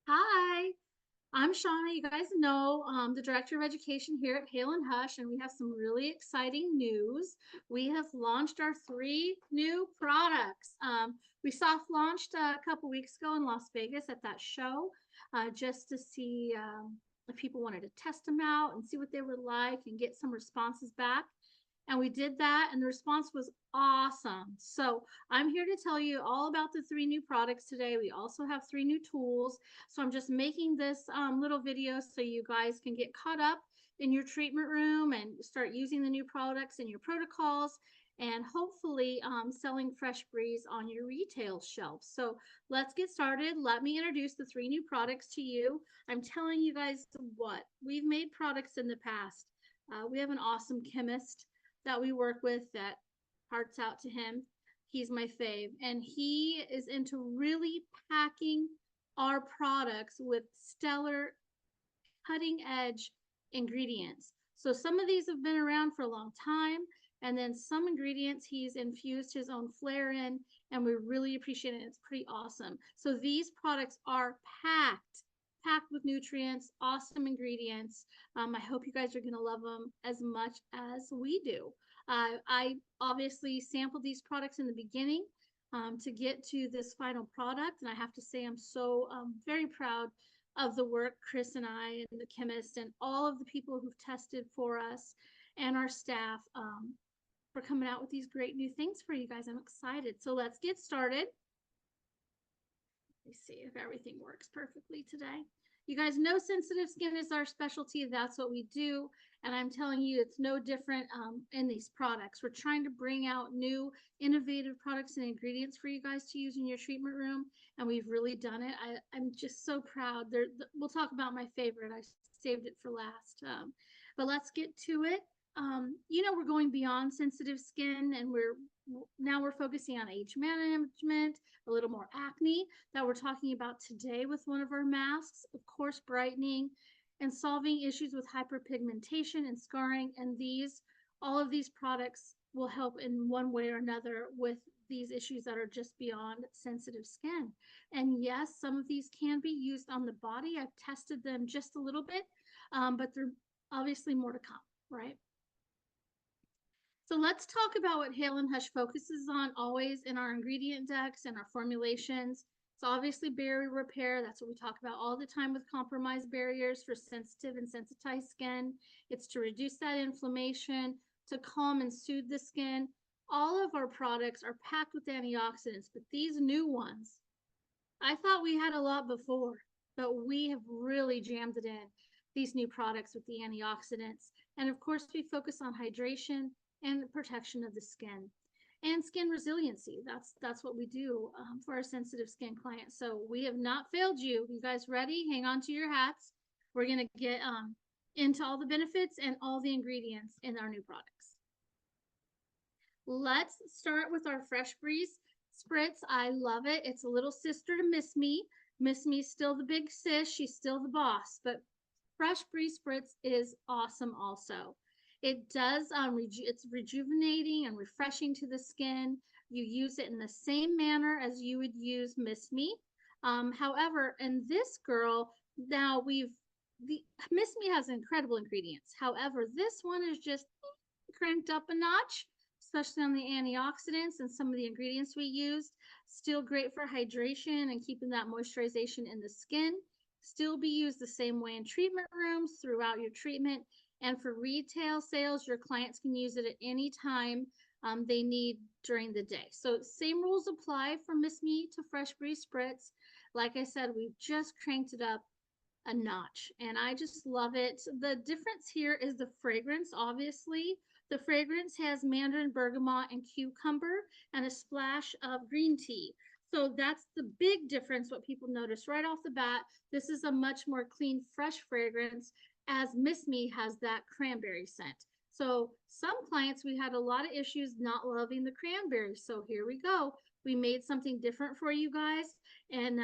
Hi, I'm Shauna. You guys know the Director of Education here at Hale Hush, and we have some really exciting news. We have launched our three new products. We soft launched a couple weeks ago in Las Vegas at that show just to see if people wanted to test them out and see what they were like and get some responses back. And we did that, and the response was awesome. So I'm here to tell you all about the three new products today. We also have three new tools. So I'm just making this little video so you guys can get caught up in your treatment room and start using the new products in your protocols and hopefully selling Fresh Breeze on your retail shelf. So let's get started. Let me introduce the three new products to you. I'm telling you guys what, we've made products in the past. We have an awesome chemist that we work with that hearts out to him. He's my fave, and he is into really packing our products with stellar cutting edge ingredients. So some of these have been around for a long time, and then some ingredients he's infused his own flair in, and we really appreciate it. It's pretty awesome. So these products are packed with nutrients, awesome ingredients. I hope you guys are going to love them as much as we do. I obviously sampled these products in the beginning to get to this final product, and I have to say I'm so very proud of the work Chris and I and the chemist and all of the people who've tested for us and our staff for coming out with these great new things for you guys. I'm excited. So let's get started. Let me see if everything works perfectly today. You guys know sensitive skin is our specialty. That's what we do. And I'm telling you, it's no different in these products. We're trying to bring out new innovative products and ingredients for you guys to use in your treatment room. And we've really done it. I'm just so proud. We'll talk about my favorite. I saved it for last. But let's get to it. We're going beyond sensitive skin, and we're focusing on age management, a little more acne that we're talking about today with one of our masks, of course, brightening and solving issues with hyperpigmentation and scarring. And all of these products will help in one way or another with these issues that are just beyond sensitive skin. And yes, some of these can be used on the body. I've tested them just a little bit, but they're obviously more to come, right? So let's talk about what Hale & Hush focuses on always in our ingredient decks and our formulations. It's obviously barrier repair. That's what we talk about all the time with compromised barriers for sensitive and sensitized skin. It's to reduce that inflammation, to calm and soothe the skin. All of our products are packed with antioxidants, but these new ones, I thought we had a lot before, but we have really jammed it in, these new products with the antioxidants. And of course, we focus on hydration and the protection of the skin and skin resiliency. That's what we do for our sensitive skin clients. So we have not failed you. You guys ready? Hang on to your hats. We're going to get into all the benefits and all the ingredients in our new products. Let's start with our Fresh Breeze Spritz. I love it. It's a little sister to Missme. Missme's still the big sis. She's still the boss, but Fresh Breeze Spritz is awesome also. It does, it's rejuvenating and refreshing to the skin. You use it in the same manner as you would use Missme. However, in this girl, now Missme has incredible ingredients. However, this one is just cranked up a notch, especially on the antioxidants and some of the ingredients we used. Still great for hydration and keeping that moisturization in the skin. Still be used the same way in treatment rooms throughout your treatment. And for retail sales, your clients can use it at any time they need during the day. So same rules apply from Missme to Fresh Breeze Spritz. Like I said, we've just cranked it up a notch, and I just love it. The difference here is the fragrance, obviously. The fragrance has mandarin, bergamot, and cucumber, and a splash of green tea. So that's the big difference, what people notice right off the bat. This is a much more clean, fresh fragrance, as Missme has that cranberry scent. So some clients, we had a lot of issues not loving the cranberry. So here we go. We made something different for you guys. And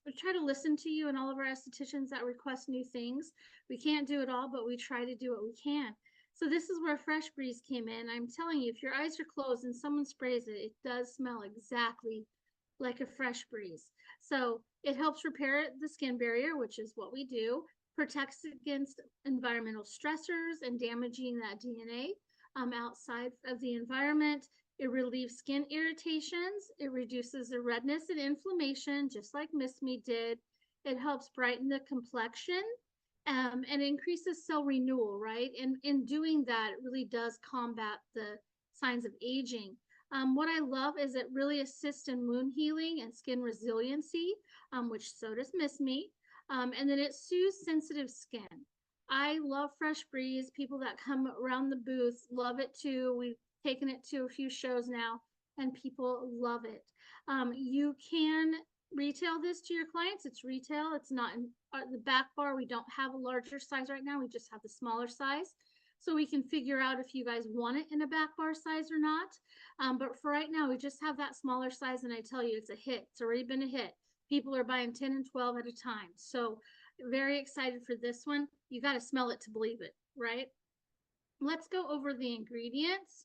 we try to listen to you and all of our estheticians that request new things. We can't do it all, but we try to do what we can. So this is where Fresh Breeze came in. I'm telling you, if your eyes are closed and someone sprays it, it does smell exactly like a fresh breeze. So it helps repair the skin barrier, which is what we do, protects against environmental stressors and damaging that DNA outside of the environment. It relieves skin irritations. It reduces the redness and inflammation, just like Missme did. It helps brighten the complexion and increases cell renewal, right? And in doing that, it really does combat the signs of aging. What I love is it really assists in wound healing and skin resiliency, which so does Missme. And then it soothes sensitive skin. I love Fresh Breeze. People that come around the booth love it too. We've taken it to a few shows now, and people love it. You can retail this to your clients. It's retail. It's not in the back bar. We don't have a larger size right now. We just have the smaller size. So we can figure out if you guys want it in a back bar size or not. But for right now, we just have that smaller size. And I tell you, it's a hit. It's already been a hit. People are buying 10 and 12 at a time. So very excited for this one. You got to smell it to believe it, right? Let's go over the ingredients.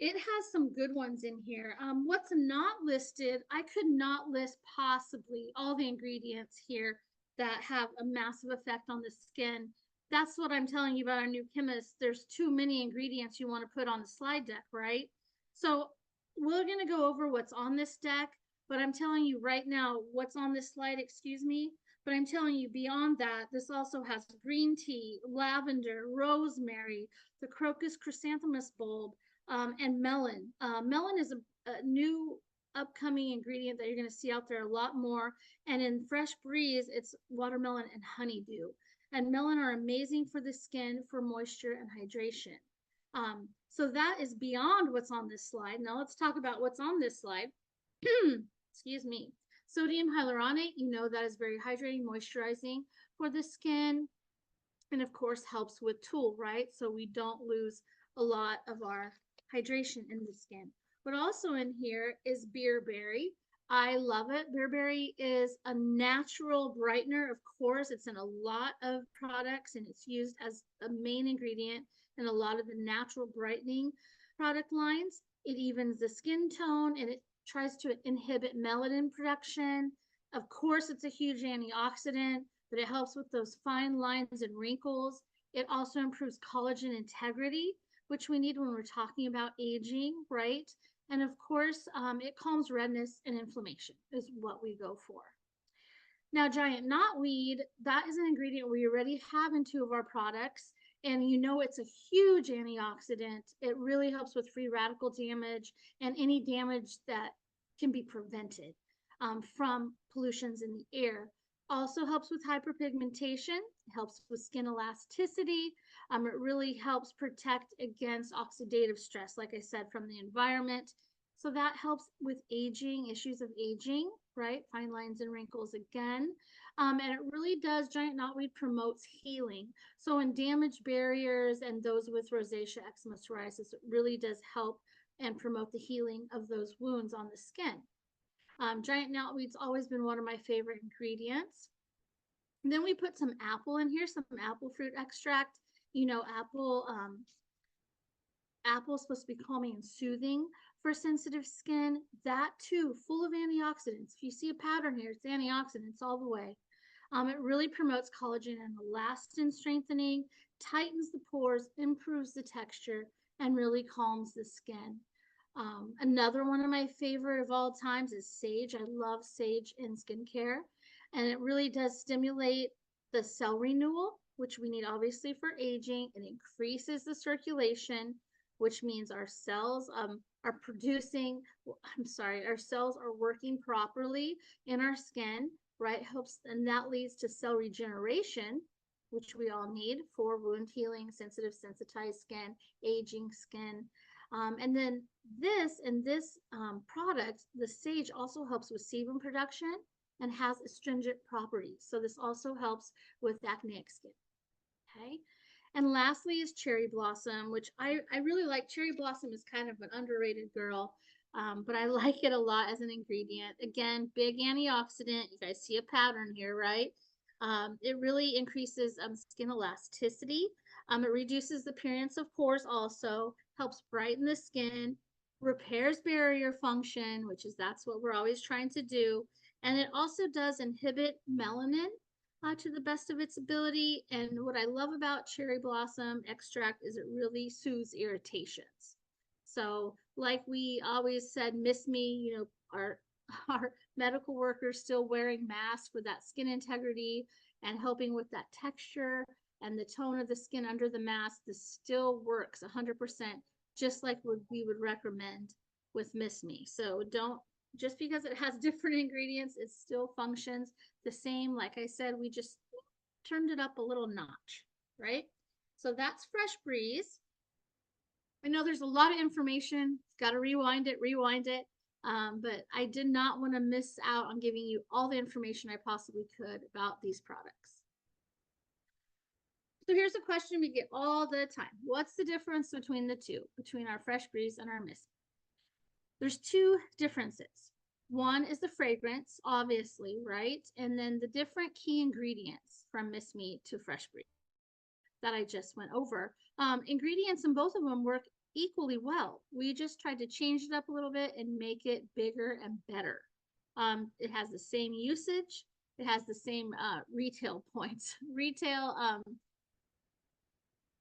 It has some good ones in here. What's not listed, I could not list possibly all the ingredients here that have a massive effect on the skin. That's what I'm telling you about our new chemist. There's too many ingredients you want to put on the slide deck, right? So we're going to go over what's on this deck, but I'm telling you right now what's on this slide, excuse me. But I'm telling you beyond that, this also has green tea, lavender, rosemary, the crocus chrysanthemum bulb, and melon. Melon is a new upcoming ingredient that you're going to see out there a lot more. And in Fresh Breeze, it's watermelon and honeydew. And melon are amazing for the skin, for moisture and hydration. So that is beyond what's on this slide. Now let's talk about what's on this slide. Excuse me. Sodium hyaluronate, you know that is very hydrating, moisturizing for the skin. And of course helps with tool, right? So we don't lose a lot of our hydration in the skin. But also in here is beerberry. I love it. Beerberry is a natural brightener. Of course, it's in a lot of products and it's used as a main ingredient in a lot of the natural brightening product lines. It evens the skin tone and it tries to inhibit melanin production. Of course, it's a huge antioxidant, but it helps with those fine lines and wrinkles. It also improves collagen integrity, which we need when we're talking about aging, right? And of course, it calms redness and inflammation is what we go for. Now, giant knotweed, that is an ingredient we already have in 2 of our products. And you know it's a huge antioxidant. It really helps with free radical damage and any damage that can be prevented from pollutions in the air. Also helps with hyperpigmentation, helps with skin elasticity. It really helps protect against oxidative stress, like I said, from the environment. So that helps with aging, issues of aging, right? Fine lines and wrinkles again. And it really does, giant knotweed promotes healing. So in damaged barriers and those with rosacea, eczema, psoriasis, it really does help and promote the healing of those wounds on the skin. Giant knotweed's always been one of my favorite ingredients. And then we put some apple in here, some apple fruit extract. You know, apple is supposed to be calming and soothing for sensitive skin. That too, full of antioxidants. If you see a pattern here, it's antioxidants all the way. It really promotes collagen and elastin strengthening, tightens the pores, improves the texture, and really calms the skin. Another one of my favorite of all times is sage. I love sage in skincare, and it really does stimulate the cell renewal, which we need obviously for aging. It increases the circulation, which means our cells are producing, our cells are working properly in our skin, right? Helps, and that leads to cell regeneration, which we all need for wound healing, sensitive, sensitized skin, aging skin. And then this product, the sage also helps with sebum production and has astringent properties. So this also helps with acneic skin. Okay. And lastly is cherry blossom, which I really like. Cherry blossom is kind of an underrated girl, but I like it a lot as an ingredient. Again, big antioxidant. You guys see a pattern here, right? It really increases skin elasticity. It reduces the appearance of pores also, helps brighten the skin, repairs barrier function, that's what we're always trying to do. And it also does inhibit melanin to the best of its ability. And what I love about cherry blossom extract is it really soothes irritations. So, like we always said, Missme, our our medical workers still wearing masks for that skin integrity and helping with that texture and the tone of the skin under the mask. This still works 100%, just like we would recommend with Missme. So don't, just because it has different ingredients, it still functions the same. Like I said, we just turned it up a little notch, right? So that's Fresh Breeze. I know there's a lot of information. Got to rewind it. But I did not want to miss out on giving you all the information I possibly could about these products. So here's a question we get all the time. What's the difference between the two, between our Fresh Breeze and our Missme? There's two differences. One is the fragrance, obviously, right? And then the different key ingredients from Missme to Fresh Breeze that I just went over. Ingredients in both of them work equally well. We just tried to change it up a little bit and make it bigger and better. It has the same usage. It has the same retail points.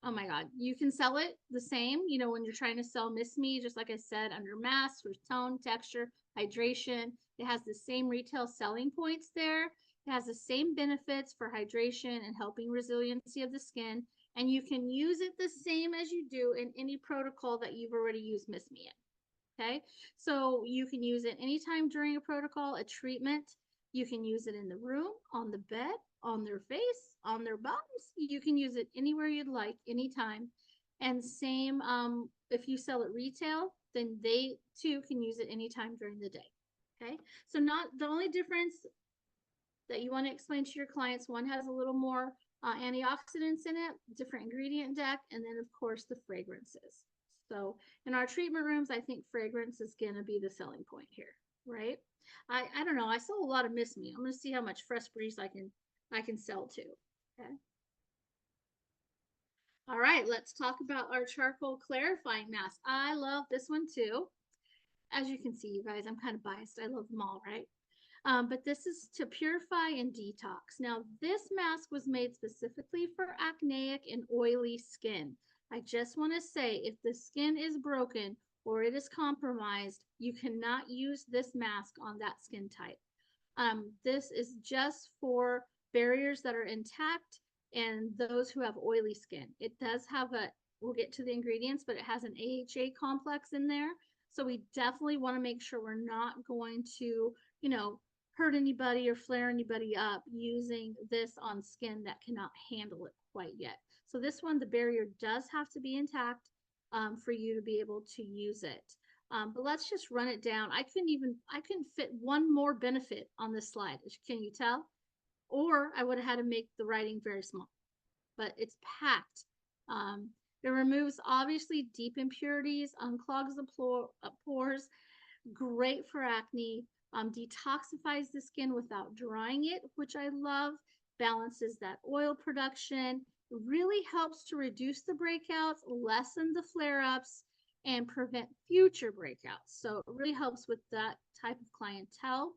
Oh my God, you can sell it the same, when you're trying to sell Missme, just like I said, under mass for tone, texture, hydration. It has the same retail selling points there. It has the same benefits for hydration and helping resiliency of the skin. And you can use it the same as you do in any protocol that you've already used Missme in. Okay, so you can use it anytime during a protocol, a treatment. You can use it in the room, on the bed, on their face, on their bums. You can use it anywhere you'd like, anytime. And same, if you sell it retail, then they too can use it anytime during the day. Okay, so not the only difference that you want to explain to your clients, one has a little more antioxidants in it, different ingredient deck, and then of course the fragrances. So in our treatment rooms, I think fragrance is going to be the selling point here, right? I don't know. I sell a lot of Missme. I'm going to see how much Fresh Breeze I can sell too. Okay. All right, let's talk about our charcoal clarifying mask. I love this one too. As you can see, you guys, I'm kind of biased. I love them all, right? But this is to purify and detox. Now, this mask was made specifically for acneic and oily skin. I just want to say, if the skin is broken or it is compromised, you cannot use this mask on that skin type. This is just for barriers that are intact and those who have oily skin. It does have we'll get to the ingredients, but it has an AHA complex in there. So we definitely want to make sure we're not going to, hurt anybody or flare anybody up using this on skin that cannot handle it quite yet. So this one, the barrier does have to be intact for you to be able to use it. But let's just run it down. I couldn't fit one more benefit on this slide. Can you tell? Or I would have had to make the writing very small, but it's packed. It removes obviously deep impurities, unclogs the pores, great for acne, detoxifies the skin without drying it, which I love, balances that oil production, really helps to reduce the breakouts, lessen the flare-ups, and prevent future breakouts. So it really helps with that type of clientele.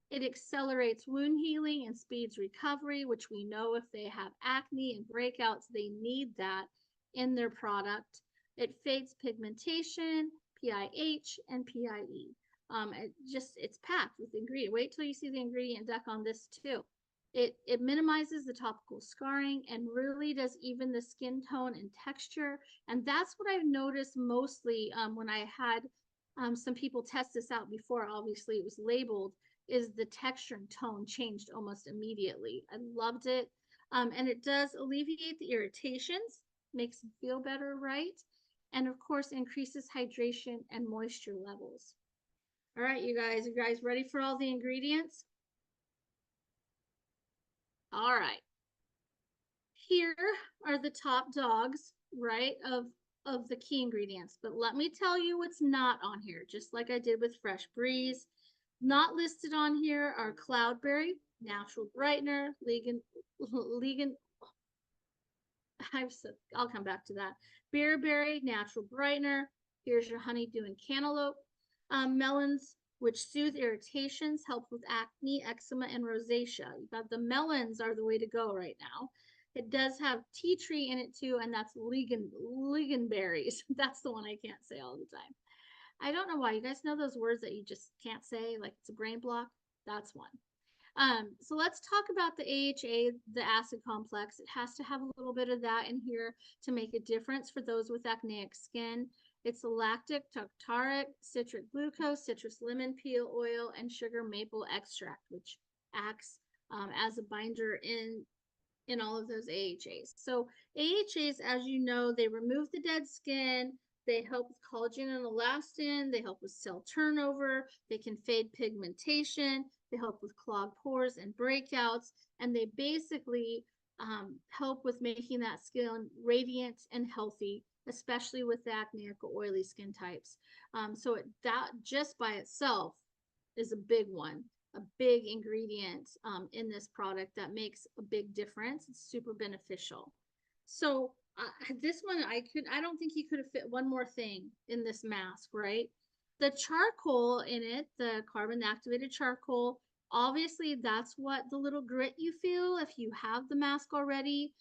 It accelerates wound healing and speeds recovery, which we know if they have acne and breakouts, they need that in their product. It fades pigmentation, PIH, and PIE. It's packed with ingredients. Wait till you see the ingredient deck on this too. It minimizes the topical scarring and really does even the skin tone and texture. And that's what I've noticed mostly when I had some people test this out before, obviously it was labeled, is the texture and tone changed almost immediately. I loved it. And it does alleviate the irritations, makes them feel better, right? And of course, increases hydration and moisture levels. All right, you guys ready for all the ingredients? All right. Here are the top dogs, right, of the key ingredients. But let me tell you what's not on here, just like I did with Fresh Breeze. Not listed on here are Cloudberry, Natural Brightener, I'll come back to that. Bearberry, Natural Brightener, Here's your honeydew and cantaloupe. Melons, which soothe irritations, help with acne, eczema, and rosacea. You got the melons are the way to go right now. It does have tea tree in it too, and that's ligon berries. That's the one I can't say all the time. I don't know why. You guys know those words that you just can't say, like it's a brain block? That's one. So let's talk about the AHA, the acid complex. It has to have a little bit of that in here to make a difference for those with acneic skin. It's lactic, tartaric, citric glucose, citrus lemon peel oil, and sugar maple extract, which acts as a binder in all of those AHAs. So AHAs, as you know, they remove the dead skin. They help with collagen and elastin. They help with cell turnover. They can fade pigmentation. They help with clogged pores and breakouts. And they basically help with making that skin radiant and healthy, especially with the acneic or oily skin types. So that just by itself is a big one, a big ingredient in this product that makes a big difference. It's super beneficial. So this one, I don't think you could have fit one more thing in this mask, right? The charcoal in it, the carbon activated charcoal, obviously that's what the little grit you feel if you have the mask already.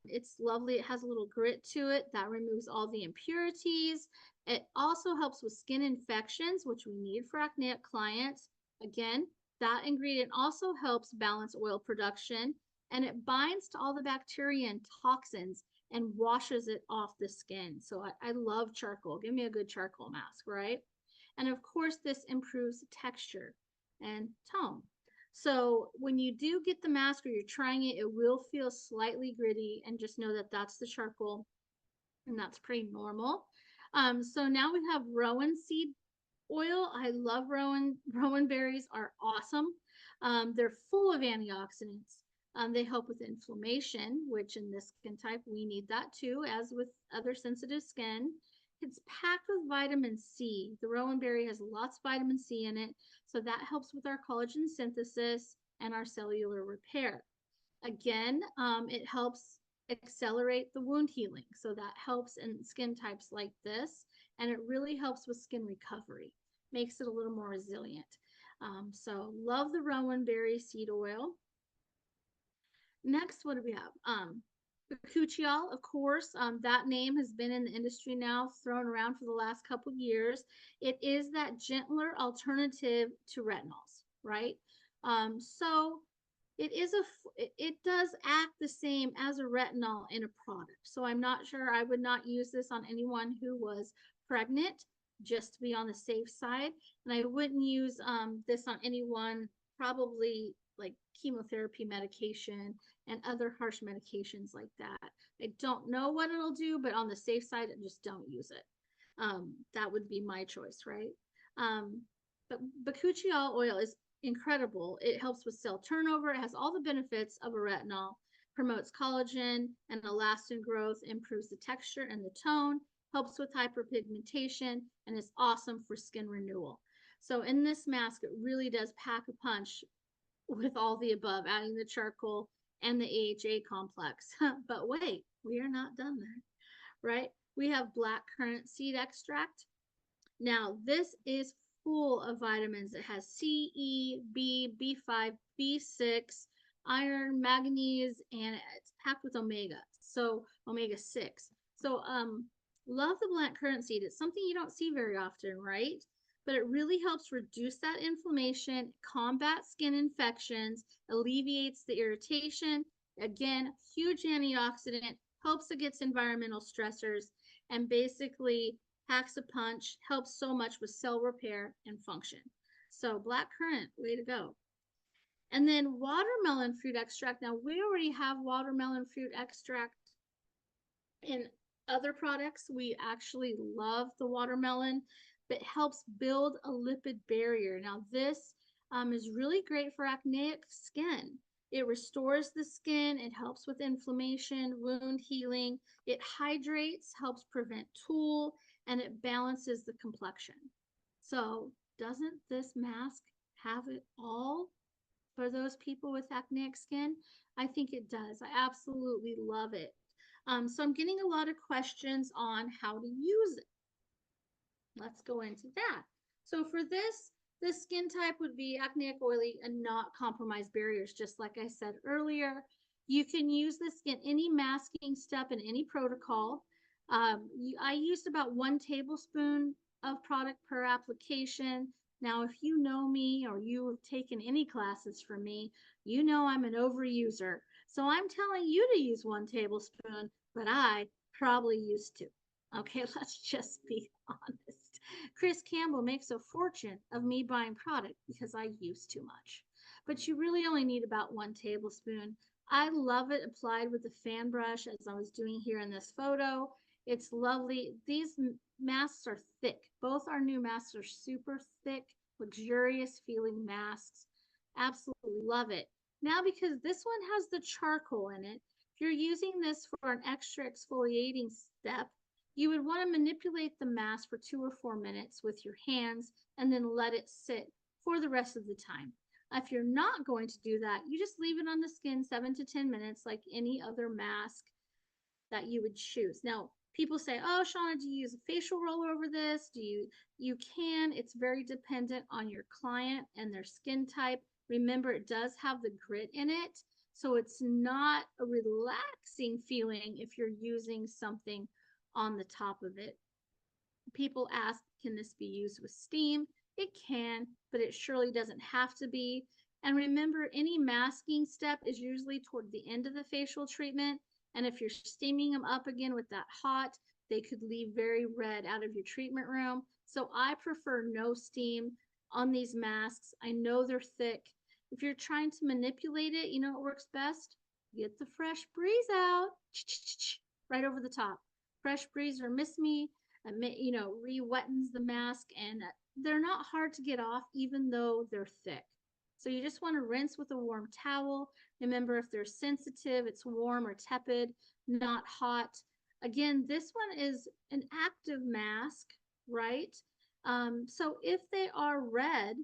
It's lovely. It has a little grit to it that removes all the impurities. It also helps with skin infections, which we need for acneic clients. Again, that ingredient also helps balance oil production, and it binds to all the bacteria and toxins and washes it off the skin. So I love charcoal. Give me a good charcoal mask, right? And of course, this improves texture and tone. So when you do get the mask or you're trying it, it will feel slightly gritty, and just know that that's the charcoal, and that's pretty normal. So now we have rowan seed oil. I love rowan berries are awesome. They're full of antioxidants. They help with inflammation, which in this skin type we need that too, as with other sensitive skin. It's packed with vitamin C. The rowan berry has lots of vitamin C in it, so that helps with our collagen synthesis and our cellular repair. Again, it helps accelerate the wound healing, so that helps in skin types like this, and it really helps with skin recovery, makes it a little more resilient. So love the rowan berry seed oil. Next, what do we have? Bakuchiol, of course, that name has been in the industry now, thrown around for the last couple of years. It is that gentler alternative to retinols, right? So it does act the same as a retinol in a product. So I'm not sure, I would not use this on anyone who was pregnant, just to be on the safe side. And I wouldn't use this on anyone probably like chemotherapy medication and other harsh medications like that. I don't know what it'll do, but on the safe side, just don't use it. That would be my choice, right? But bakuchiol oil is incredible. It helps with cell turnover. It has all the benefits of a retinol, promotes collagen and elastin growth, improves the texture and the tone, helps with hyperpigmentation, and is awesome for skin renewal. So in this mask, it really does pack a punch with all the above, adding the charcoal and the AHA complex. But wait, we are not done there, right? We have black currant seed extract. Now, this is full of vitamins. It has C, E, B, B5, B6, iron, manganese, and it's packed with omega. So omega-6. So love the black currant seed. It's something you don't see very often, right? But it really helps reduce that inflammation, combat skin infections, alleviates the irritation. Again, huge antioxidant, helps against environmental stressors, and basically packs a punch, helps so much with cell repair and function. So black currant, way to go. And then watermelon fruit extract. Now we already have watermelon fruit extract in other products. We actually love the watermelon, but helps build a lipid barrier. Now this is really great for acneic skin. It restores the skin, it helps with inflammation, wound healing, it hydrates, helps prevent tool, and it balances the complexion. So doesn't this mask have it all for those people with acneic skin? I think it does. I absolutely love it. So I'm getting a lot of questions on how to use it. let's go into that. So for this skin type would be acneic, oily, and not compromise barriers, just like I said earlier. You can use this in any masking step in any protocol. I used about 1 tablespoon of product per application. Now, if you know me or you have taken any classes from me, you know I'm an overuser. So I'm telling you to use 1 tablespoon, but I probably used to. Okay, let's just be honest. Chris Campbell makes a fortune of me buying product because I use too much. But you really only need about 1 tablespoon. I love it applied with the fan brush as I was doing here in this photo. It's lovely. These masks are thick. Both our new masks are super thick, luxurious feeling masks. Absolutely love it. Now, because this one has the charcoal in it, if you're using this for an extra exfoliating step, you would want to manipulate the mask for 2 or 4 minutes with your hands and then let it sit for the rest of the time. If you're not going to do that, you just leave it on the skin 7 to 10 minutes like any other mask that you would choose. Now, people say, oh, Shauna, do you use a facial roller over this? You can. It's very dependent on your client and their skin type. Remember, it does have the grit in it, so it's not a relaxing feeling if you're using something on the top of it. People ask, can this be used with steam? It can, but it surely doesn't have to be. And remember, any masking step is usually toward the end of the facial treatment. And if you're steaming them up again with that hot, they could leave very red out of your treatment room. So I prefer no steam on these masks. I know they're thick. If you're trying to manipulate it, you know what works best? Get the fresh breeze out, right over the top. Fresh breeze or Missme, re-wettens the mask, and they're not hard to get off even though they're thick. So you just want to rinse with a warm towel. Remember, if they're sensitive, it's warm or tepid, not hot. Again, this one is an active mask, right? So if they are red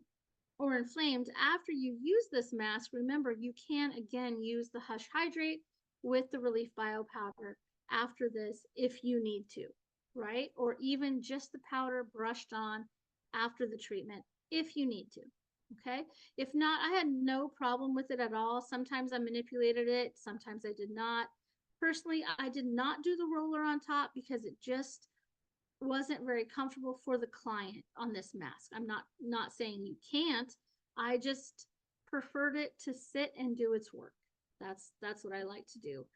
or inflamed after you use this mask, remember, you can again use the Hush Hydrate with the Relief Bio Powder after this if you need to, right? Or even just the powder brushed on after the treatment if you need to. Okay. If not, I had no problem with it at all. Sometimes I manipulated it, sometimes I did not. Personally, I did not do the roller on top because it just wasn't very comfortable for the client on this mask. I'm not saying you can't. I just preferred it to sit and do its work. That's what I like to do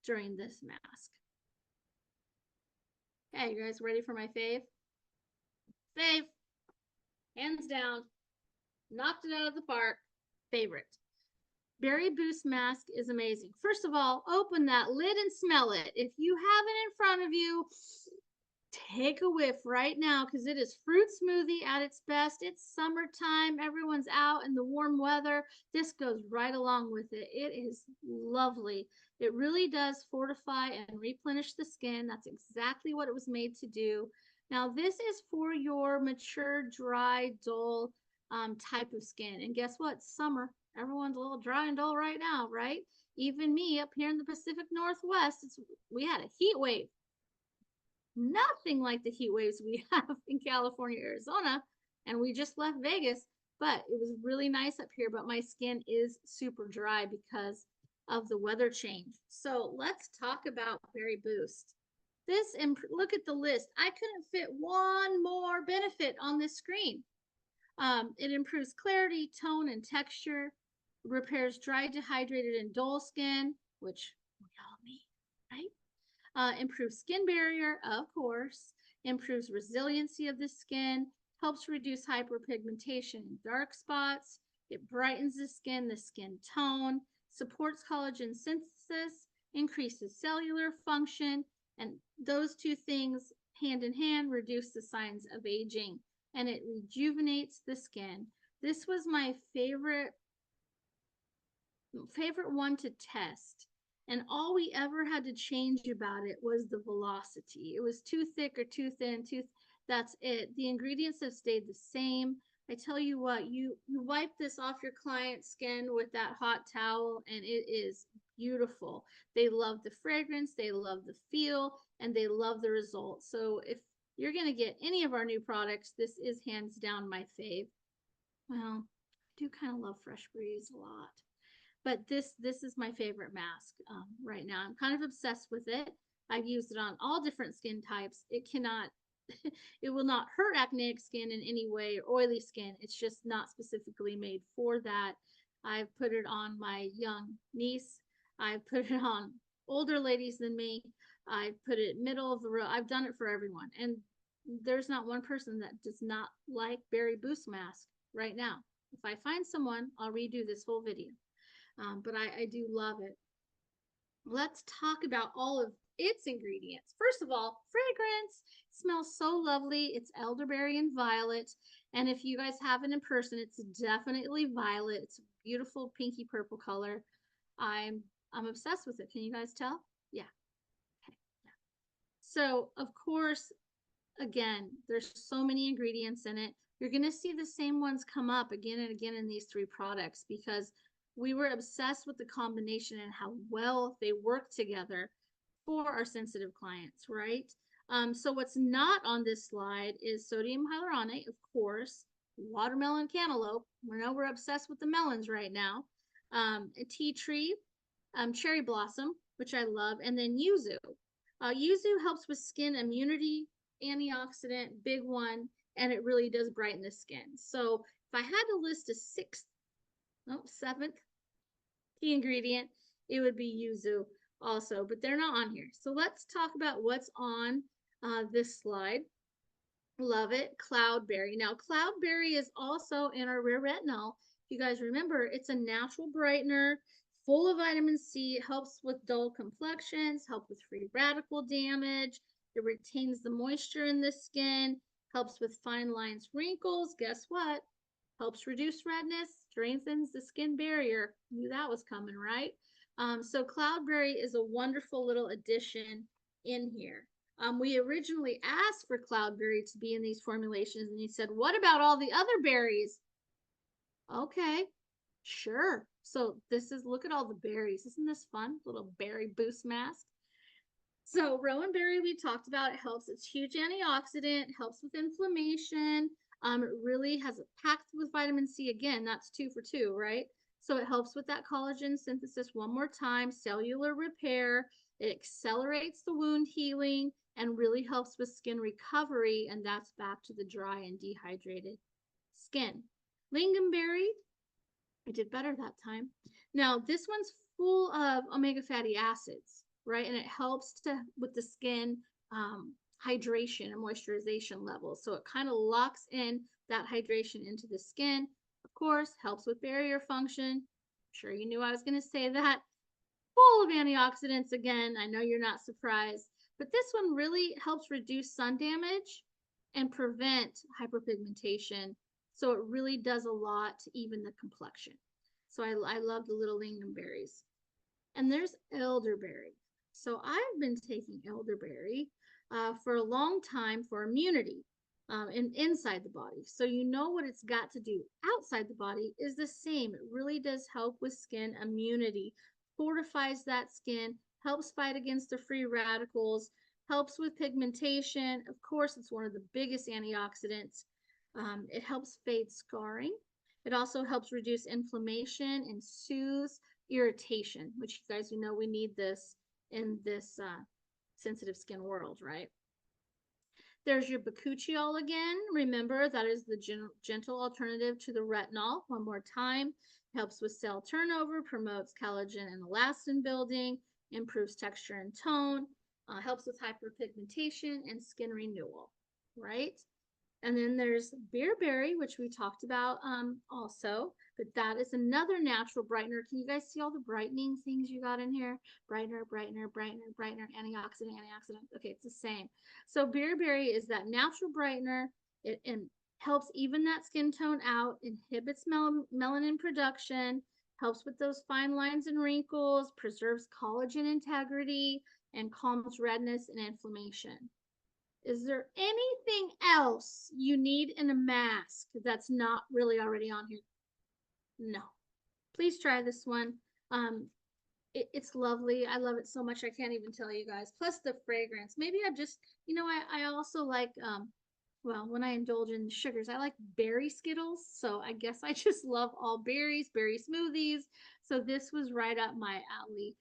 during this mask. Okay, you guys ready for my fave? Fave, hands down, knocked it out of the park. Favorite. Berry Boost mask is amazing. First of all, open that lid and smell it. If you have it in front of you, take a whiff right now because it is fruit smoothie at its best. It's summertime. Everyone's out in the warm weather. This goes right along with it. It is lovely. It really does fortify and replenish the skin. That's exactly what it was made to do. Now, this is for your mature, dry, dull type of skin. And guess what? Summer. Everyone's a little dry and dull right now, right? Even me up here in the Pacific Northwest, we had a heat wave. Nothing like the heat waves we have in California, Arizona, and we just left Vegas, but it was really nice up here. But my skin is super dry because of the weather change. So let's talk about Berry Boost. Look at the list. I couldn't fit one more benefit on this screen. It improves clarity, tone, and texture, repairs dry, dehydrated, and dull skin, which we all need, right? Improves skin barrier, of course, improves resiliency of the skin, helps reduce hyperpigmentation and dark spots. It brightens the skin tone, supports collagen synthesis, increases cellular function, and those two things hand in hand reduce the signs of aging, and it rejuvenates the skin. This was my favorite one to test. And all we ever had to change about it was the velocity. It was too thick or too thin, that's it. The ingredients have stayed the same. I tell you what, you wipe this off your client's skin with that hot towel and it is beautiful. They love the fragrance, they love the feel, and they love the results. So if you're going to get any of our new products, this is hands down my fave. Well, I do kind of love Fresh Breeze a lot, but this is my favorite mask right now. I'm kind of obsessed with it. I've used it on all different skin types. It cannot, it will not hurt acneic skin in any way or oily skin. It's just not specifically made for that. I've put it on my young niece. I've put it on older ladies than me. I put it middle of the road. I've done it for everyone. And there's not one person that does not like Berry Boost Mask right now. If I find someone, I'll redo this whole video. But I do love it. Let's talk about all of its ingredients. First of all, fragrance. It smells so lovely. It's elderberry and violet. And if you guys have it in person, it's definitely violet. It's a beautiful pinky purple color. I'm obsessed with it. Can you guys tell? Yeah. Okay. Yeah. So, of course, again, there's so many ingredients in it. You're going to see the same ones come up again and again in these three products because we were obsessed with the combination and how well they work together for our sensitive clients, right? So what's not on this slide is sodium hyaluronate, of course, watermelon cantaloupe. We know we're obsessed with the melons right now. A tea tree, cherry blossom, which I love, and then yuzu. Yuzu helps with skin immunity, antioxidant, big one, and it really does brighten the skin. So if I had to list a seventh key ingredient, it would be yuzu also, but they're not on here. So let's talk about what's on this slide. Love it. Cloudberry. Now, cloudberry is also in our rare retinol. If you guys remember, it's a natural brightener, full of vitamin C. It helps with dull complexions, help with free radical damage. It retains the moisture in the skin, helps with fine lines, wrinkles. Guess what? Helps reduce redness, strengthens the skin barrier. Knew that was coming, right? So cloudberry is a wonderful little addition in here. We originally asked for cloudberry to be in these formulations, and he said, what about all the other berries? Okay, sure. So this is, look at all the berries. Isn't this fun? Little berry boost mask. So rowan berry we talked about, it helps. It's huge antioxidant, helps with inflammation. It really has it packed with vitamin C. Again, that's 2 for 2, right? So it helps with that collagen synthesis one more time, cellular repair. It accelerates the wound healing and really helps with skin recovery. And that's back to the dry and dehydrated skin. Lingonberry, I did better that time. Now, this one's full of omega fatty acids, right? And it helps with the skin hydration and moisturization levels. So it kind of locks in that hydration into the skin. Of course, helps with barrier function. I'm sure you knew I was going to say that. Full of antioxidants again. I know you're not surprised. But this one really helps reduce sun damage and prevent hyperpigmentation. So it really does a lot to even the complexion. So I love the little lingonberries. And there's elderberry. So I've been taking elderberry for a long time for immunity and inside the body. So you know what it's got to do outside the body is the same. It really does help with skin immunity, fortifies that skin, helps fight against the free radicals, helps with pigmentation. Of course, it's one of the biggest antioxidants. It helps fade scarring. It also helps reduce inflammation and soothes irritation, which you guys, you know, we need this in this sensitive skin world, right? There's your bakuchiol again. Remember, that is the gentle alternative to the retinol. One more time. Helps with cell turnover, promotes collagen and elastin building, improves texture and tone, helps with hyperpigmentation and skin renewal, right? And then there's beerberry, which we talked about also, but that is another natural brightener. Can you guys see all the brightening things you got in here? Brightener, brightener, brightener, brightener, antioxidant, antioxidant. Okay, it's the same. So beerberry is that natural brightener. It helps even that skin tone out, inhibits melanin production, helps with those fine lines and wrinkles, preserves collagen integrity, and calms redness and inflammation. Is there anything else you need in a mask that's not really already on here? No. Please try this one. It's lovely. I love it so much. I can't even tell you guys. Plus the fragrance. Maybe I'm just, I also like, well, when I indulge in sugars, I like berry Skittles. So I guess I just love all berries, berry smoothies. So this was right up my alley.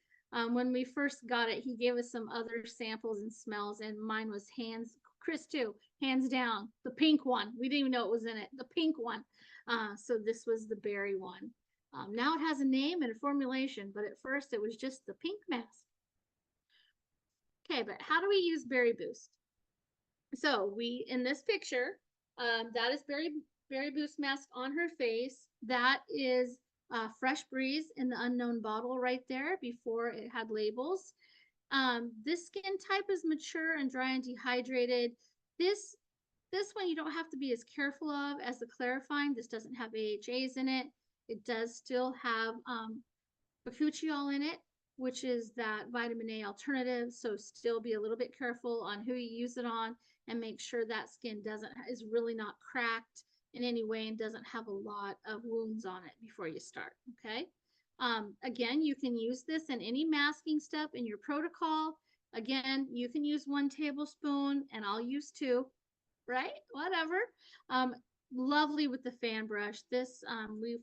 When we first got it, he gave us some other samples and smells, and mine was Chris too, hands down, the pink one. We didn't even know it was in it, the pink one. So this was the berry one. Now it has a name and a formulation, but at first it was just the pink mask. Okay, but how do we use Berry Boost? So we, in this picture, that is Berry Boost mask on her face. That is Fresh Breeze in the unknown bottle right there before it had labels. This skin type is mature and dry and dehydrated. This one you don't have to be as careful of as the clarifying. This doesn't have AHAs in it. It does still have bakuchiol in it, which is that vitamin A alternative. So still be a little bit careful on who you use it on, and make sure that skin is really not cracked in any way and doesn't have a lot of wounds on it before you start. Okay. Again, you can use this in any masking step in your protocol. Again, you can use 1 tablespoon and I'll use 2, right? Whatever. Lovely with the fan brush. This, we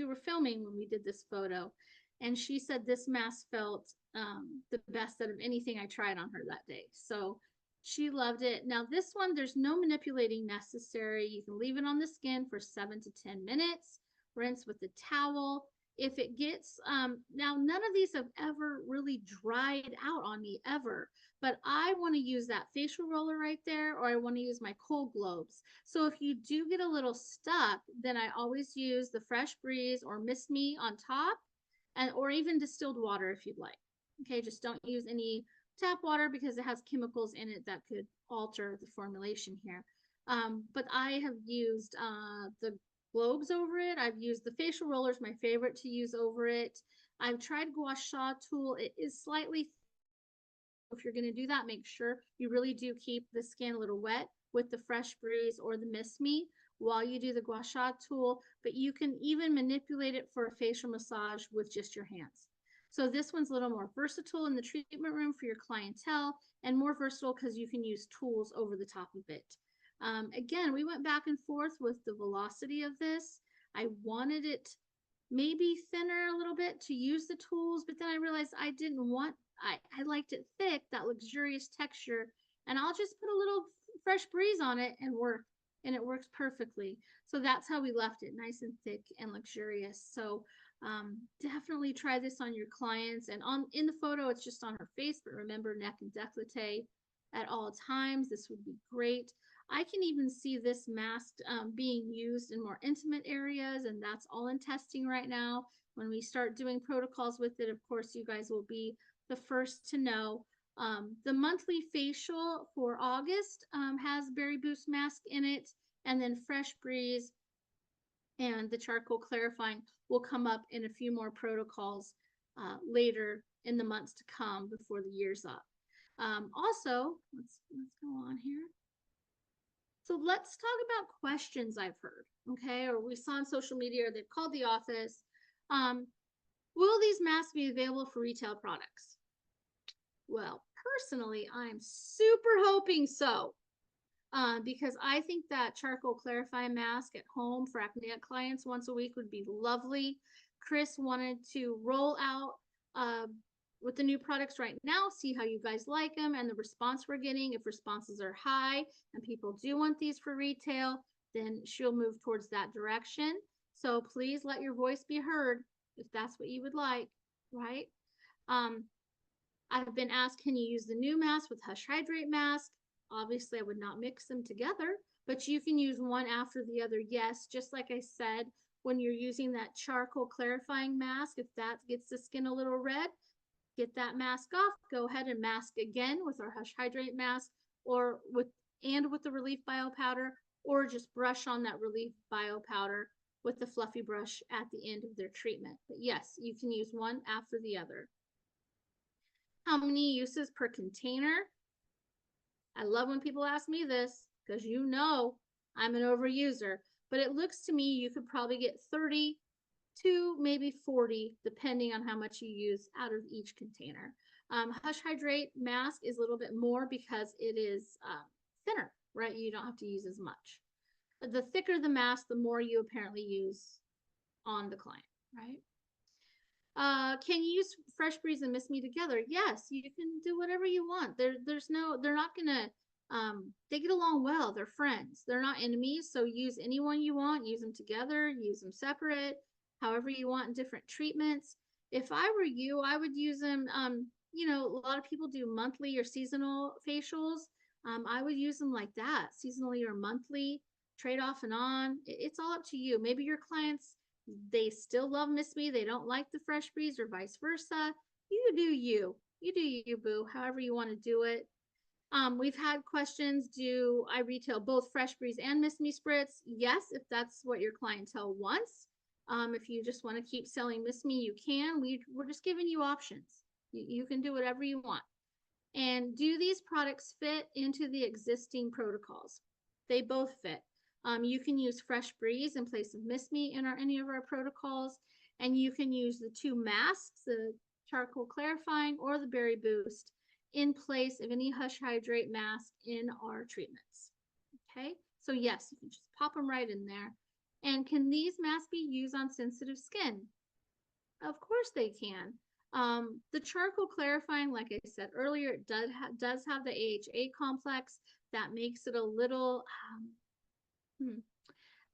were filming when we did this photo, and she said this mask felt the best out of anything I tried on her that day. So she loved it. Now this one, there's no manipulating necessary. You can leave it on the skin for 7 to 10 minutes, rinse with a towel. If it gets, now none of these have ever really dried out on me ever, but I want to use that facial roller right there, or I want to use my cold globes. So if you do get a little stuck, then I always use the Fresh Breeze or Missme on top, and or even distilled water if you'd like. Okay, just don't use any tap water because it has chemicals in it that could alter the formulation here. But I have used the globes over it. I've used the facial rollers, my favorite to use over it. I've tried gua sha tool. It is slightly, if you're going to do that, make sure you really do keep the skin a little wet with the Fresh Breeze or the Missme while you do the gua sha tool, but you can even manipulate it for a facial massage with just your hands. So this one's a little more versatile in the treatment room for your clientele, and more versatile because you can use tools over the top of it. Again, we went back and forth with the velocity of this. I wanted it maybe thinner a little bit to use the tools, but then I realized I didn't want, I liked it thick, that luxurious texture, and I'll just put a little Fresh Breeze on it and it works perfectly. So that's how we left it, nice and thick and luxurious. So definitely try this on your clients, and in the photo it's just on her face, but remember, neck and décolleté at all times. This would be great. I can even see this mask being used in more intimate areas, and that's all in testing right now. When we start doing protocols with it, of course, you guys will be the first to know. The monthly facial for August has Berry Boost mask in it, and then Fresh Breeze and the charcoal clarifying will come up in a few more protocols later in the months to come before the year's up. Also, let's go on here. So let's talk about questions I've heard, okay, or we saw on social media, or they've called the office. Will these masks be available for retail products? Well, personally, I'm super hoping so, because I think that charcoal clarifying mask at home for acneic clients once a week would be lovely. Chris wanted to roll out with the new products right now, see how you guys like them and the response we're getting. If responses are high and people do want these for retail, then she'll move towards that direction. So please let your voice be heard if that's what you would like, right? I've been asked, can you use the new mask with Hush Hydrate mask? Obviously, I would not mix them together, but you can use one after the other. Yes, just like I said, when you're using that charcoal clarifying mask, if that gets the skin a little red, get that mask off, go ahead and mask again with our Hush Hydrate mask, or with the Relief Bio Powder, or just brush on that Relief Bio Powder with the fluffy brush at the end of their treatment. But yes, you can use one after the other. How many uses per container? I love when people ask me this, because I'm an overuser, but it looks to me you could probably get 30 to maybe 40, depending on how much you use out of each container. Hush Hydrate mask is a little bit more because it is thinner, right? You don't have to use as much. The thicker the mask, the more you apparently use on the client, right? Can you use Fresh Breeze and Missme together? Yes, you can do whatever you want. They're not gonna, they get along well. They're friends. They're not enemies. So use anyone you want. Use them together. Use them separate. However you want in different treatments. If I were you, I would use them. You know, a lot of people do monthly or seasonal facials. I would use them like that, seasonally or monthly. Trade off and on. It's all up to you. Maybe your clients, they still love Missme, they don't like the Fresh Breeze, or vice versa. You do you. You do you, boo, however you want to do it. We've had questions, do I retail both Fresh Breeze and Missme Spritz? Yes, if that's what your clientele wants. If you just want to keep selling Missme, you can. We're just giving you options. You can do whatever you want. And do these products fit into the existing protocols? They both fit. You can use Fresh Breeze in place of Missme in any of our protocols, and you can use the two masks, the charcoal clarifying or the berry boost, in place of any Hush Hydrate mask in our treatments. Okay, so yes, you can just pop them right in there. And can these masks be used on sensitive skin? Of course they can. The charcoal clarifying, like I said earlier, it does have the AHA complex that makes it a little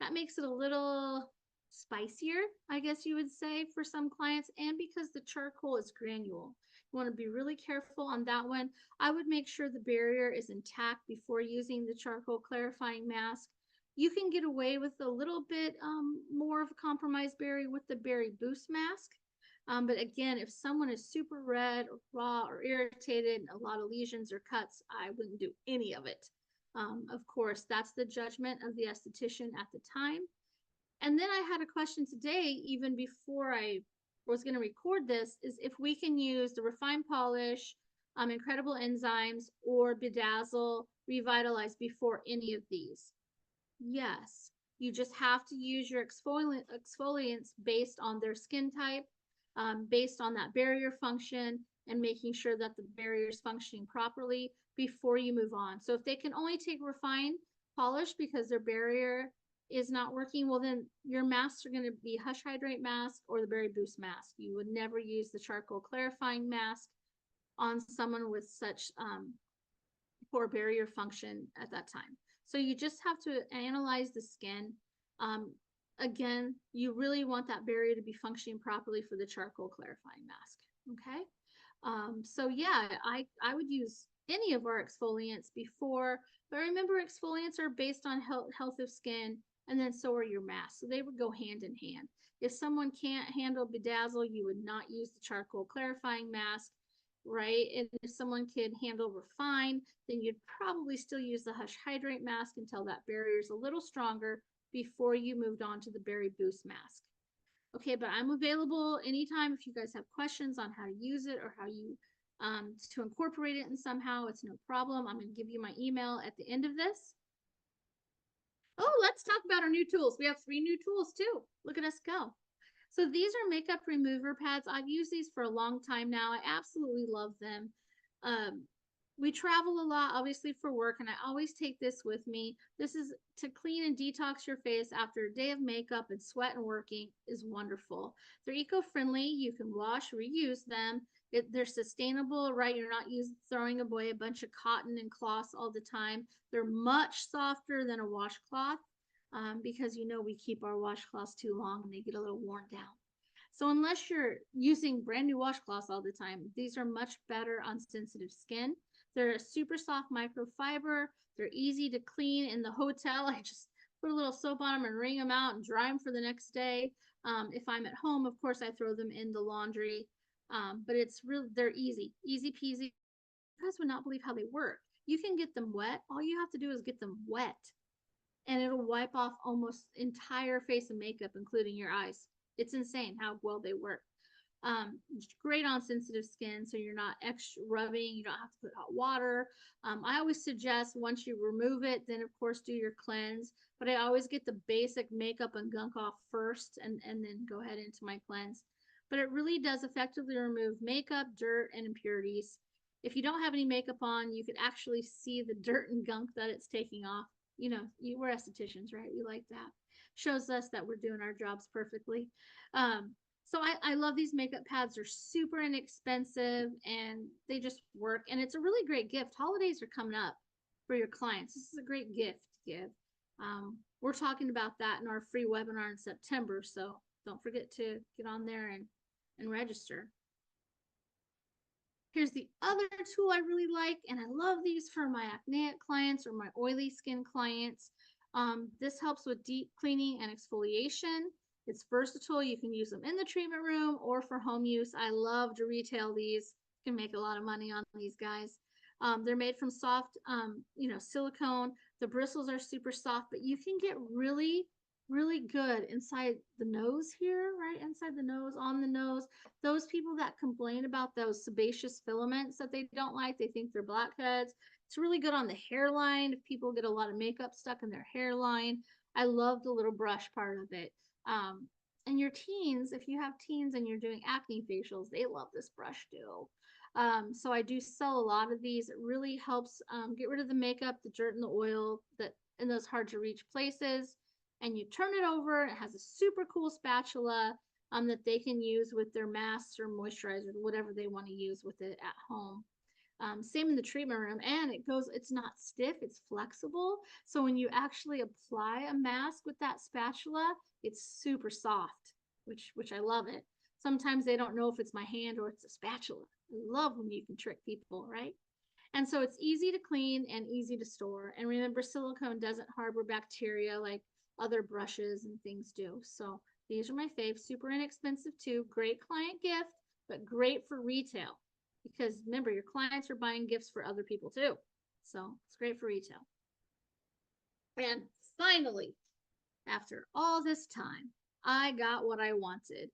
that makes it a little spicier, I guess you would say, for some clients. And because the charcoal is granule, you want to be really careful on that one. I would make sure the barrier is intact before using the charcoal clarifying mask. You can get away with a little bit more of a compromised berry with the berry boost mask. But again, if someone is super red or raw or irritated, a lot of lesions or cuts, I wouldn't do any of it. Of course, that's the judgment of the esthetician at the time. And then I had a question today, even before I was going to record this, is if we can use the Refine Polish, Incredible Enzymes, or Bedazzle Revitalize before any of these. Yes, you just have to use your exfoliants based on their skin type, based on that barrier function, and making sure that the barrier is functioning properly before you move on. So if they can only take Refine Polish because their barrier is not working, well, then your masks are going to be Hush Hydrate mask or the Berry Boost mask. You would never use the charcoal clarifying mask on someone with such poor barrier function at that time. So you just have to analyze the skin. Again, you really want that barrier to be functioning properly for the charcoal clarifying mask. Okay. So yeah, I would use any of our exfoliants before, but remember, exfoliants are based on health of skin, and then so are your masks. So they would go hand in hand. If someone can't handle Bedazzle, you would not use the charcoal clarifying mask, right? And if someone can handle Refine, then you'd probably still use the Hush Hydrate mask until that barrier is a little stronger before you moved on to the Berry Boost mask. Okay, but I'm available anytime if you guys have questions on how to use it or how you to incorporate it in somehow. It's no problem. I'm going to give you my email at the end of this. Oh, let's talk about our new tools. We have 3 new tools too. Look at us go. So these are makeup remover pads. I've used these for a long time now. I absolutely love them. We travel a lot, obviously, for work, and I always take this with me. This is to clean and detox your face after a day of makeup and sweat and working is wonderful. They're eco-friendly. You can wash, reuse them. They're sustainable, right? You're not throwing away a bunch of cotton and cloths all the time. They're much softer than a washcloth because, you know, we keep our washcloths too long and they get a little worn down. So unless you're using brand new washcloths all the time, these are much better on sensitive skin. They're a super soft microfiber. They're easy to clean in the hotel. I just put a little soap on them and wring them out and dry them for the next day. If I'm at home, of course, I throw them in the laundry. But it's really, they're easy peasy. You guys would not believe how they work. You can get them wet. All you have to do is get them wet, and it'll wipe off almost entire face of makeup, including your eyes. It's insane how well they work. It's great on sensitive skin, so you're not extra rubbing. You don't have to put hot water. I always suggest once you remove it, then of course do your cleanse. But I always get the basic makeup and gunk off first, and then go ahead into my cleanse. But it really does effectively remove makeup, dirt, and impurities. If you don't have any makeup on, you can actually see the dirt and gunk that it's taking off. You know, we're estheticians, right? We like that. Shows us that we're doing our jobs perfectly. So I love these makeup pads. They're super inexpensive and they just work. And it's a really great gift. Holidays are coming up for your clients. This is a great gift to give. We're talking about that in our free webinar in September. So don't forget to get on there and register. Here's the other tool I really like, and I love these for my acneic clients or my oily skin clients. This helps with deep cleaning and exfoliation. It's versatile. You can use them in the treatment room or for home use. I love to retail these. You can make a lot of money on these guys. They're made from soft, silicone. The bristles are super soft, but you can get really, really good inside the nose here, right? Inside the nose, on the nose. Those people that complain about those sebaceous filaments that they don't like, they think they're blackheads. It's really good on the hairline if people get a lot of makeup stuck in their hairline. I love the little brush part of it. And your teens, if you have teens and you're doing acne facials, they love this brush too. So I do sell a lot of these. It really helps get rid of the makeup, the dirt, and the oil that in those hard to reach places. And you turn it over. It has a super cool spatula that they can use with their masks or moisturizer, whatever they want to use with it at home. Same in the treatment room, and it's not stiff, it's flexible. So when you actually apply a mask with that spatula, it's super soft, which I love it. Sometimes they don't know if it's my hand or it's a spatula. I love when you can trick people, right? And so it's easy to clean and easy to store. And remember, silicone doesn't harbor bacteria like other brushes and things do. So these are my faves, super inexpensive too. Great client gift, but great for retail because remember, your clients are buying gifts for other people too. So it's great for retail. And finally, after all this time, I got what I wanted.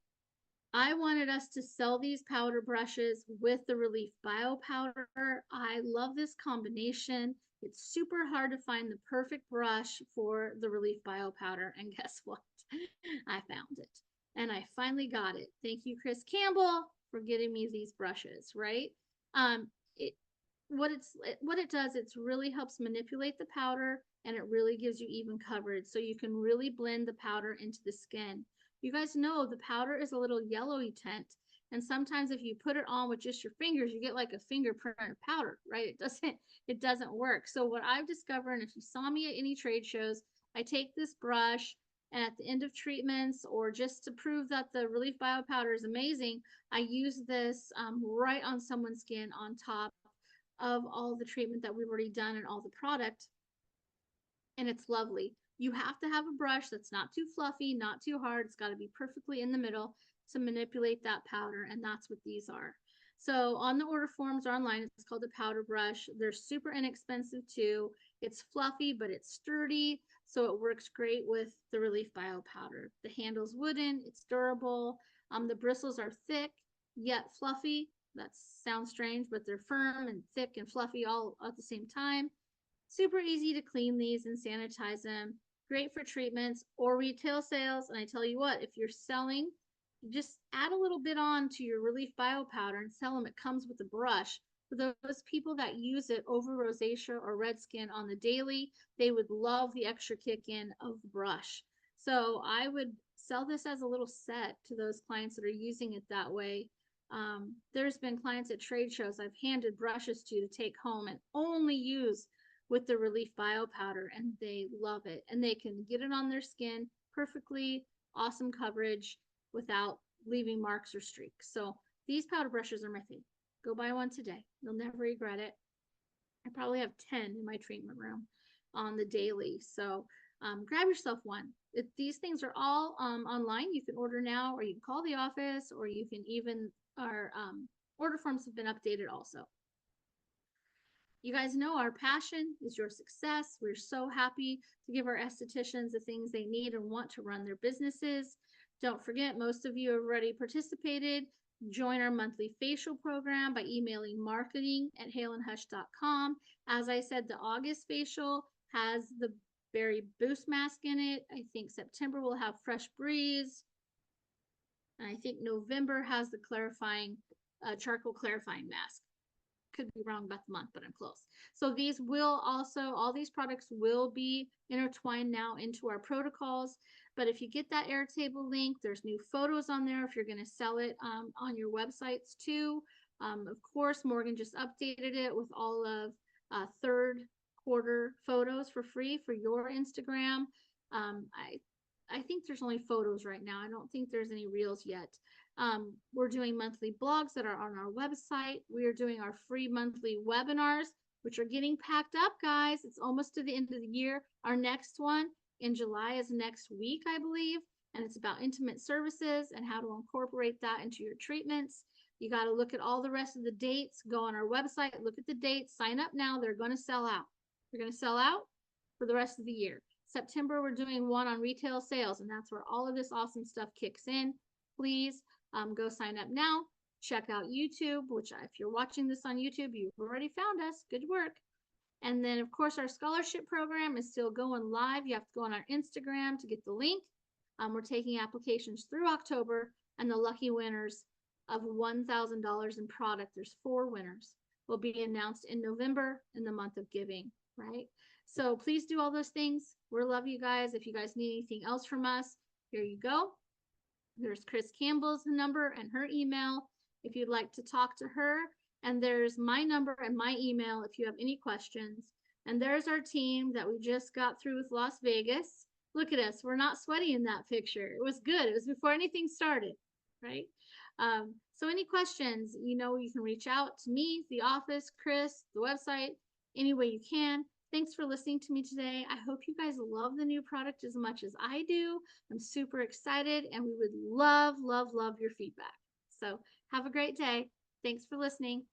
I wanted us to sell these powder brushes with the Relief Bio powder. I love this combination. It's super hard to find the perfect brush for the Relief Bio powder. And guess what? I found it. And I finally got it. Thank you, Chris Campbell, for getting me these brushes, right? What it does, it really helps manipulate the powder and it really gives you even coverage. So you can really blend the powder into the skin. You guys know the powder is a little yellowy tint. And sometimes if you put it on with just your fingers, you get like a fingerprint of powder, right? It doesn't work. So what I've discovered, and if you saw me at any trade shows, I take this brush and at the end of treatments or just to prove that the Relief Bio powder is amazing, I use this right on someone's skin on top of all the treatment that we've already done and all the product. And it's lovely. You have to have a brush that's not too fluffy, not too hard. It's got to be perfectly in the middle to manipulate that powder. And that's what these are. So on the order forms or online, it's called a powder brush. They're super inexpensive too. It's fluffy, but it's sturdy. So it works great with the Relief Bio powder. The handle's wooden, it's durable. The bristles are thick, yet fluffy. That sounds strange, but they're firm and thick and fluffy all at the same time. Super easy to clean these and sanitize them. Great for treatments or retail sales. And I tell you what, if you're selling, just add a little bit on to your Relief Bio powder and sell them. It comes with a brush. For those people that use it over rosacea or red skin on the daily, they would love the extra kick in of the brush. So I would sell this as a little set to those clients that are using it that way. There's been clients at trade shows I've handed brushes to take home and only use with the Relief Bio powder, and they love it. And they can get it on their skin perfectly, awesome coverage without leaving marks or streaks. So these powder brushes are my favorite. Go buy one today. You'll never regret it. I probably have 10 in my treatment room on the daily. So grab yourself one. These things are all online. You can order now, or you can call the office, or you can even, our order forms have been updated also. You guys know our passion is your success. We're so happy to give our estheticians the things they need and want to run their businesses. Don't forget, most of you have already participated Join our monthly facial program by emailing marketing@haleandhush.com. As I said, the August facial has the berry boost mask in it. I think September will have fresh breeze. And I think November has the clarifying charcoal clarifying mask. Could be wrong about the month, but I'm close. So these will also, all these products will be intertwined now into our protocols. But if you get that Airtable link, there's new photos on there if you're going to sell it on your websites too. Of course, Morgan just updated it with all of third quarter photos for free for your Instagram. I think there's only photos right now. I don't think there's any reels yet. We're doing monthly blogs that are on our website. We are doing our free monthly webinars, which are getting packed up, guys. It's almost to the end of the year. Our next one in July is next week, I believe, and it's about intimate services and how to incorporate that into your treatments. You got to look at all the rest of the dates. Go on our website, look at the dates, sign up now. They're going to sell out. They're going to sell out for the rest of the year. September, we're doing one on retail sales, and that's where all of this awesome stuff kicks in. Please go sign up now. Check out YouTube, which if you're watching this on YouTube, you've already found us. Good work. And then, of course, our scholarship program is still going live. You have to go on our Instagram to get the link. We're taking applications through October, and the lucky winners of $1,000 in product, there's 4 winners, will be announced in November in the month of giving, right? So please do all those things. We love you guys. If you guys need anything else from us, here you go. There's Chris Campbell's number and her email if you'd like to talk to her. And there's my number and my email if you have any questions. And there's our team that we just got through with Las Vegas. Look at us. We're not sweaty in that picture. It was good. It was before anything started, right? So any questions, you know, you can reach out to me, the office, Chris, the website, any way you can. Thanks for listening to me today. I hope you guys love the new product as much as I do. I'm super excited, and we would love, love, love your feedback. So have a great day. Thanks for listening.